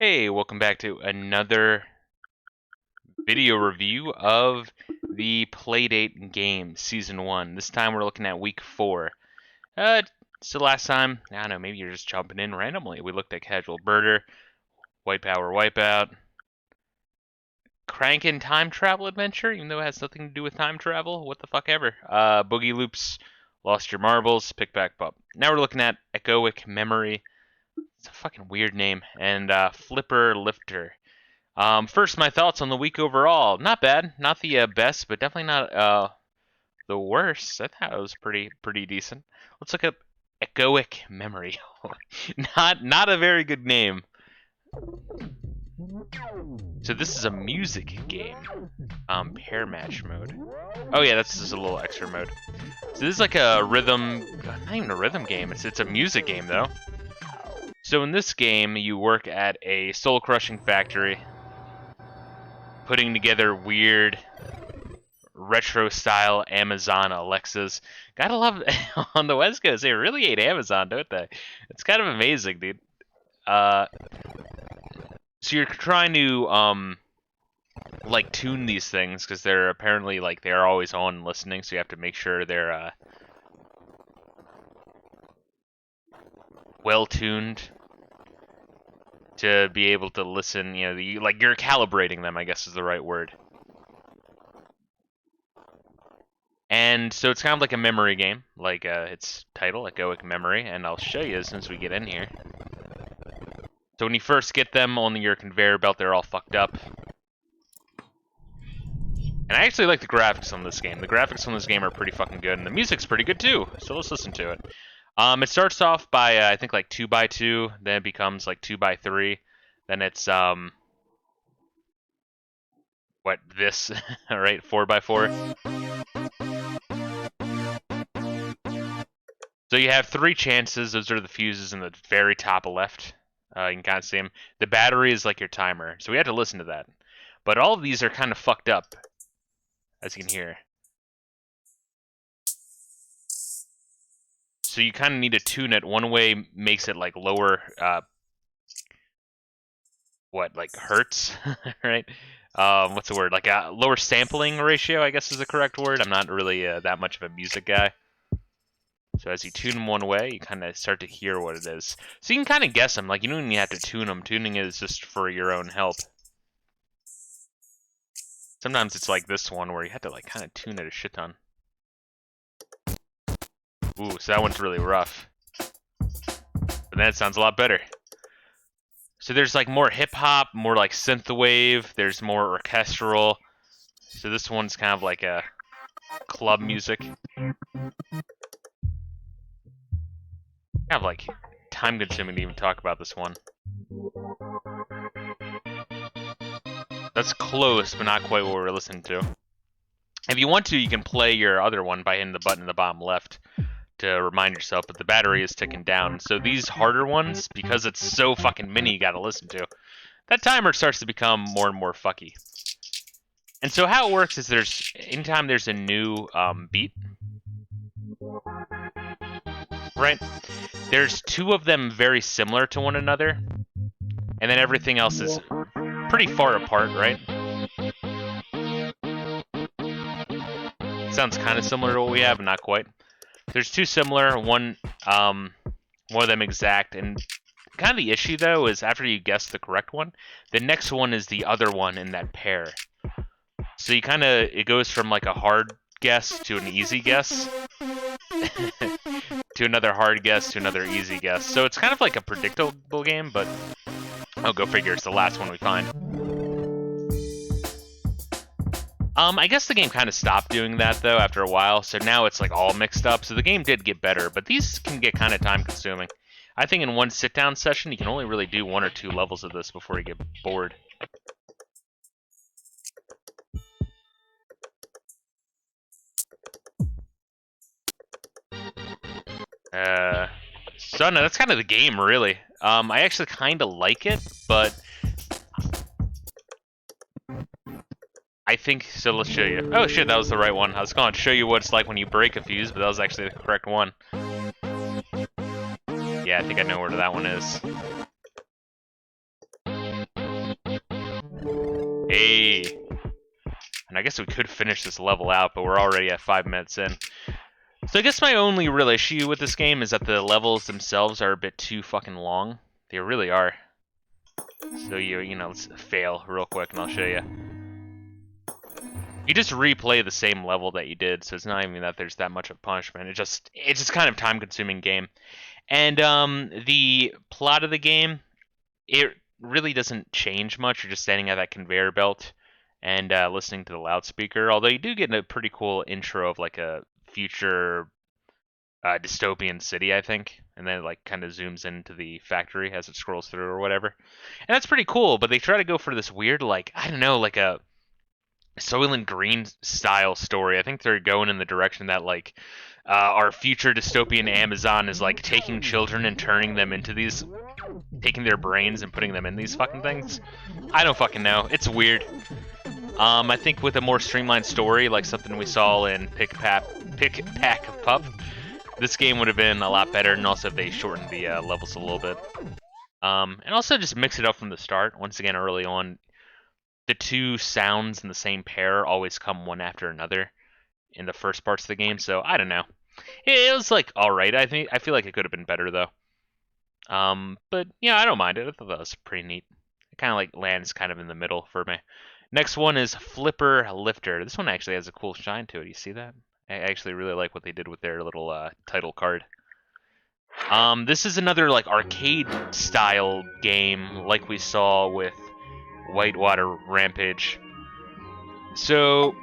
Hey, welcome back to another video review of the Playdate game, Season 1. This time we're looking at Week 4. So last time, I don't know, maybe you're just jumping in randomly. We looked at Casual Birder, White Power Wipeout, Crankin' Time Travel Adventure, even though it has nothing to do with time travel. What the fuck ever. Boogie Loops, Lost Your Marbles, Pick Back Pup. Now we're looking at Echoic Memory. It's a fucking weird name. And Flipper Lifter. First, my thoughts on the week overall. Not bad, not the best, but definitely not the worst. I thought it was pretty decent. Let's look up Echoic Memory. not a very good name. So this is a music game. Pair match mode. Oh yeah, that's just a little extra mode. So this is like a rhythm, not even a rhythm game. It's a music game though. So in this game, you work at a soul-crushing factory, putting together weird retro-style Amazon Alexas. Gotta love on the West Coast, they really hate Amazon, don't they? It's kind of amazing, dude. So you're trying to like tune these things because they're apparently like they're always on listening, so you have to make sure they're well tuned to be able to listen. You know, you're calibrating them, I guess is the right word. And so it's kind of like a memory game, like its title, Echoic Memory, and I'll show you as soon as we get in here. So when you first get them on your conveyor belt, they're all fucked up. And I actually like the graphics on this game. The graphics on this game are pretty fucking good, and the music's pretty good too, so let's listen to it. It starts off by, I think, like 2x2, then it becomes like 2x3, then it's, what, this, alright, 4x4. So you have 3 chances. Those are the fuses in the very top left. You can kind of see them. The battery is like your timer, so we had to listen to that. But all of these are kind of fucked up, as you can hear. So you kind of need to tune it. One way makes it like lower, like hertz, right? What's the word? Like a lower sampling ratio, I guess is the correct word. I'm not really that much of a music guy. So as you tune them one way, you kind of start to hear what it is. So you can kind of guess them. Like, you don't even have to tune them. Tuning it is just for your own help. Sometimes it's like this one where you have to like kind of tune it a shit ton. Ooh, so that one's really rough. But then it sounds a lot better. So there's like more hip-hop, more like synthwave. There's more orchestral. So this one's kind of like a club music. Kind of like time-consuming to even talk about this one. That's close, but not quite what we're listening to. If you want to, you can play your other one by hitting the button in the bottom left to remind yourself, but the battery is ticking down. So these harder ones, because it's so fucking many you gotta listen to, that timer starts to become more and more fucky. And so how it works is anytime there's a new beat, right? There's 2 of them very similar to one another, and then everything else is pretty far apart, right? Sounds kind of similar to what we have, but not quite. There's 2 similar, one of them exact, and kind of the issue though is after you guess the correct one, the next one is the other one in that pair. So you it goes from like a hard guess to an easy guess. To another hard guess, to another easy guess. So it's kind of like a predictable game, but oh, go figure, it's the last one we find. I guess the game kind of stopped doing that, though, after a while, so now it's like all mixed up, so the game did get better, but these can get kind of time-consuming. I think in one sit-down session, you can only really do 1 or 2 levels of this before you get bored. So no, that's kind of the game, really. I actually kind of like it, but I think, so let's show you. Oh shit, that was the right one. I was going to show you what it's like when you break a fuse, but that was actually the correct one. Yeah, I think I know where that one is. Hey. And I guess we could finish this level out, but we're already at 5 minutes in. So I guess my only real issue with this game is that the levels themselves are a bit too fucking long. They really are. So you know, let's fail real quick and I'll show you. You just replay the same level that you did, so it's not even that there's that much of punishment. It's just kind of time-consuming game. And the plot of the game, it really doesn't change much. You're just standing at that conveyor belt and listening to the loudspeaker. Although you do get a pretty cool intro of like a future dystopian city, I think, and then it like kind of zooms into the factory as it scrolls through or whatever. And that's pretty cool. But they try to go for this weird, like, I don't know, like a Soylent Green style story. I think they're going in the direction that like our future dystopian Amazon is like taking children and turning them into these, taking their brains and putting them in these fucking things. I don't fucking know. It's weird. I think with a more streamlined story, like something we saw in Pick Pack Pup, this game would have been a lot better. And also if they shortened the levels a little bit, and also just mix it up from the start. Once again, early on, the two sounds in the same pair always come one after another in the first parts of the game, so I don't know. It was like alright. I feel like it could have been better though. But yeah, I don't mind it. I thought that was pretty neat. It kind of like lands kind of in the middle for me. Next one is Flipper Lifter. This one actually has a cool shine to it. You see that? I actually really like what they did with their little title card. This is another like arcade style game like we saw with Whitewater Rampage. So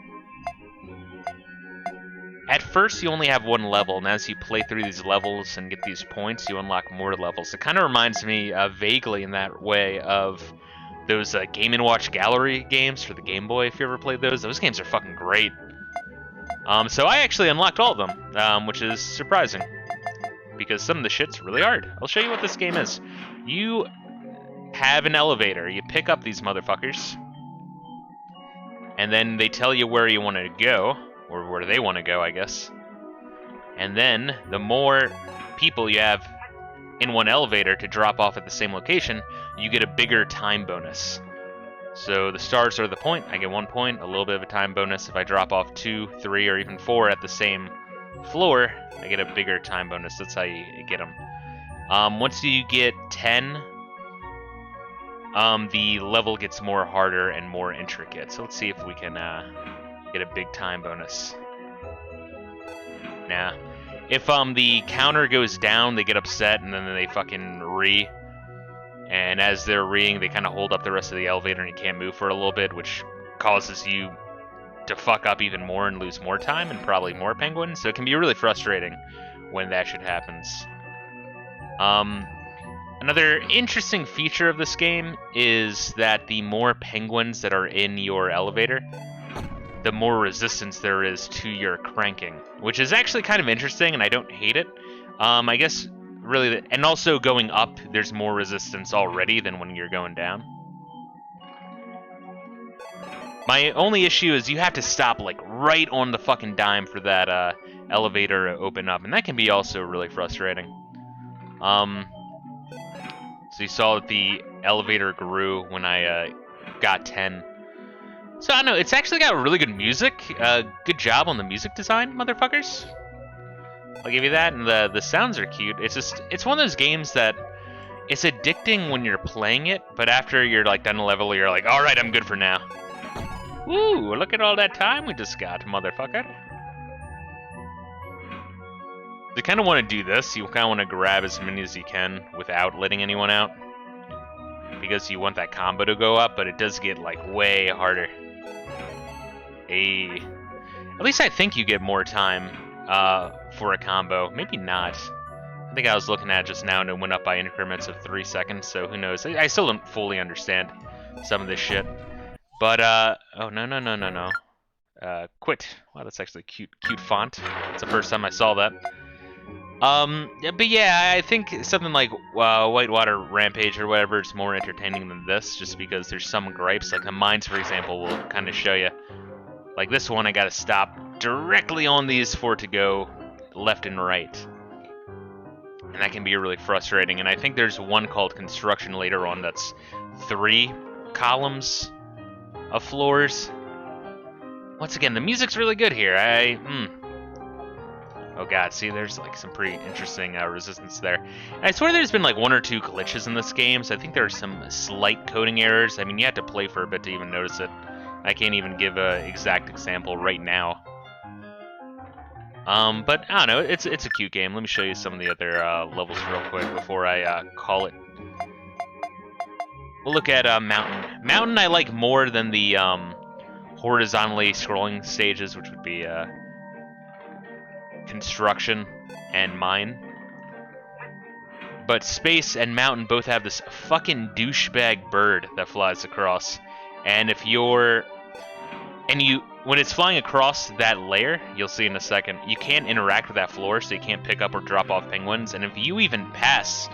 at first you only have one level, and as you play through these levels and get these points, you unlock more levels. It kind of reminds me vaguely in that way of those Game & Watch Gallery games for the Game Boy, if you ever played those. Those games are fucking great. So I actually unlocked all of them, which is surprising, because some of the shit's really hard. I'll show you what this game is. You have an elevator. You pick up these motherfuckers, and then they tell you where you want to go, or where they want to go, I guess. And then the more people you have in one elevator to drop off at the same location, you get a bigger time bonus. So the stars are the point. I get 1 point, a little bit of a time bonus. If I drop off 2, 3, or even 4 at the same floor, I get a bigger time bonus. That's how you get them. Once you get 10, the level gets more harder and more intricate. So let's see if we can get a big time bonus. Nah. If the counter goes down, they get upset and then they fucking re. And as they're reeing, they kind of hold up the rest of the elevator and you can't move for a little bit, which causes you to fuck up even more and lose more time and probably more penguins. So it can be really frustrating when that shit happens. Another interesting feature of this game is that the more penguins that are in your elevator, the more resistance there is to your cranking, which is actually kind of interesting, and I don't hate it. I guess really, and also going up, there's more resistance already than when you're going down. My only issue is you have to stop like right on the fucking dime for that elevator to open up, and that can be also really frustrating. So you saw that the elevator grew when I got 10. So I don't know, it's actually got really good music. Good job on the music design, motherfuckers. I'll give you that, and the sounds are cute. It's one of those games that it's addicting when you're playing it, but after you're like done a level, you're like, all right, I'm good for now. Woo! Look at all that time we just got, motherfucker. You kind of want to do this. You kind of want to grab as many as you can without letting anyone out, because you want that combo to go up, but it does get like way harder. Hey, at least I think you get more time for a combo. Maybe not. I think I was looking at it just now and it went up by increments of 3 seconds, so who knows. I still don't fully understand some of this shit. But, oh, no. Quit. Wow, that's actually cute font. It's the first time I saw that. But yeah, I think something like Whitewater Rampage or whatever is more entertaining than this, just because there's some gripes. Like the mines, for example, will kind of show you. Like this one, I gotta stop directly on these for it to go left and right. And that can be really frustrating. And I think there's one called Construction later on that's 3 columns of floors. Once again, the music's really good here. Oh god, see, there's like some pretty interesting resistance there. And I swear there's been like 1 or 2 glitches in this game, so I think there are some slight coding errors. I mean, you have to play for a bit to even notice it. I can't even give an exact example right now. But I don't know, it's a cute game. Let me show you some of the other levels real quick before I call it. We'll look at Mountain. Mountain I like more than the horizontally scrolling stages, which would be Construction and Mine. But Space and Mountain both have this fucking douchebag bird that flies across. And if you're... when it's flying across that layer, you'll see in a second, you can't interact with that floor, so you can't pick up or drop off penguins. And if you even pass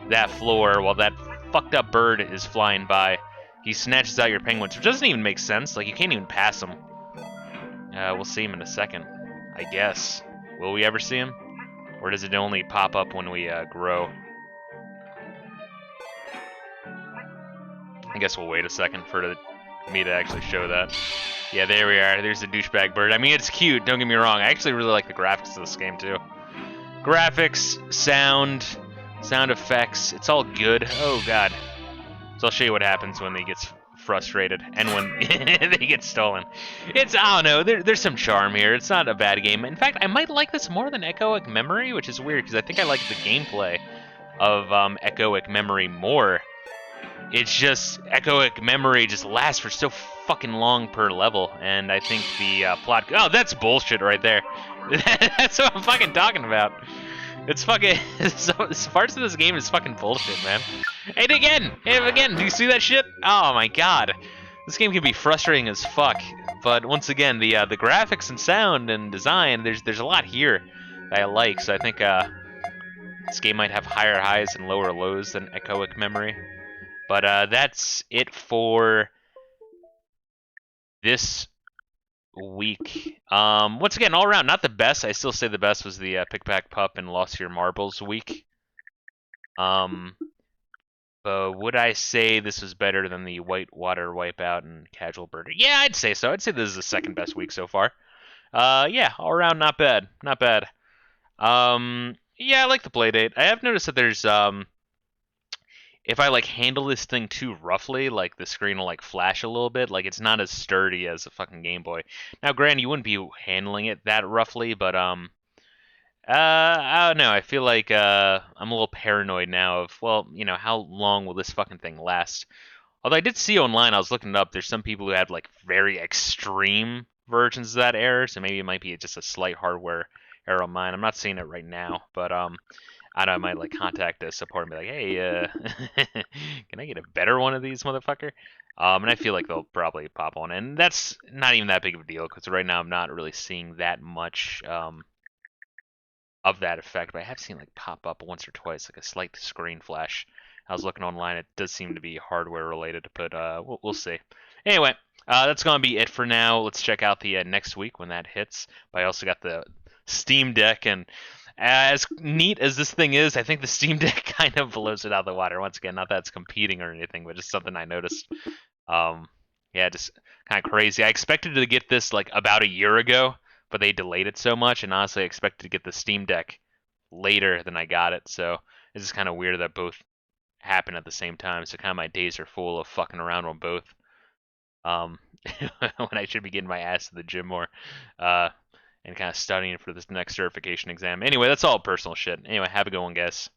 that floor while that fucked up bird is flying by, he snatches out your penguins, which doesn't even make sense. Like, you can't even pass him. We'll see him in a second, I guess. Will we ever see him? Or does it only pop up when we grow? I guess we'll wait a second for me to actually show that. Yeah, there we are. There's the douchebag bird. I mean, it's cute, don't get me wrong. I actually really like the graphics of this game, too. Graphics, sound effects, it's all good. Oh, God. So I'll show you what happens when he gets frustrated and when they get stolen. I don't know, there's some charm here. It's not a bad game. In fact, I might like this more than Echoic Memory, which is weird, because I think I like the gameplay of Echoic Memory more. It's just, Echoic Memory just lasts for so fucking long per level, and I think the plot... Oh, that's bullshit right there. That's what I'm fucking talking about. It's fucking... parts of this game is fucking bullshit, man. And again, do you see that shit? Oh my god. This game can be frustrating as fuck, but once again, the graphics and sound and design, there's a lot here that I like, so I think this game might have higher highs and lower lows than Echoic Memory. But that's it for this week. Once again, all around, not the best. I still say the best was the Pick Pack Pup and Lost Your Marbles week. Would I say this was better than the Whitewater Wipeout and Casual Birder? Yeah, I'd say so. I'd say this is the second best week so far. Yeah, all around, not bad. Not bad. Yeah, I like the Playdate. I have noticed that there's, if I, like, handle this thing too roughly, like, the screen will, like, flash a little bit. Like, it's not as sturdy as a fucking Game Boy. Now, granted, you wouldn't be handling it that roughly, but, I don't know. I feel like I'm a little paranoid now of, well, you know, how long will this fucking thing last? Although I did see online, I was looking it up, there's some people who had like very extreme versions of that error, so maybe it might be just a slight hardware error on mine. I'm not seeing it right now, but I don't know, I might like contact the support and be like, hey, can I get a better one of these, motherfucker? And I feel like they'll probably pop on, and that's not even that big of a deal because right now I'm not really seeing that much of that effect, but I have seen like pop up once or twice, like a slight screen flash. I was looking online; it does seem to be hardware related, but we'll see. Anyway, that's gonna be it for now. Let's check out the next week when that hits. But I also got the Steam Deck, and as neat as this thing is, I think the Steam Deck kind of blows it out of the water. Once again, not that it's competing or anything, but just something I noticed. Yeah, just kind of crazy. I expected to get this like about a year ago, but they delayed it so much, and honestly I expected to get the Steam Deck later than I got it, so it's just kind of weird that both happen at the same time, so kind of my days are full of fucking around on both, when I should be getting my ass to the gym more, and kind of studying for this next certification exam. Anyway, that's all personal shit. Anyway, have a good one, guys.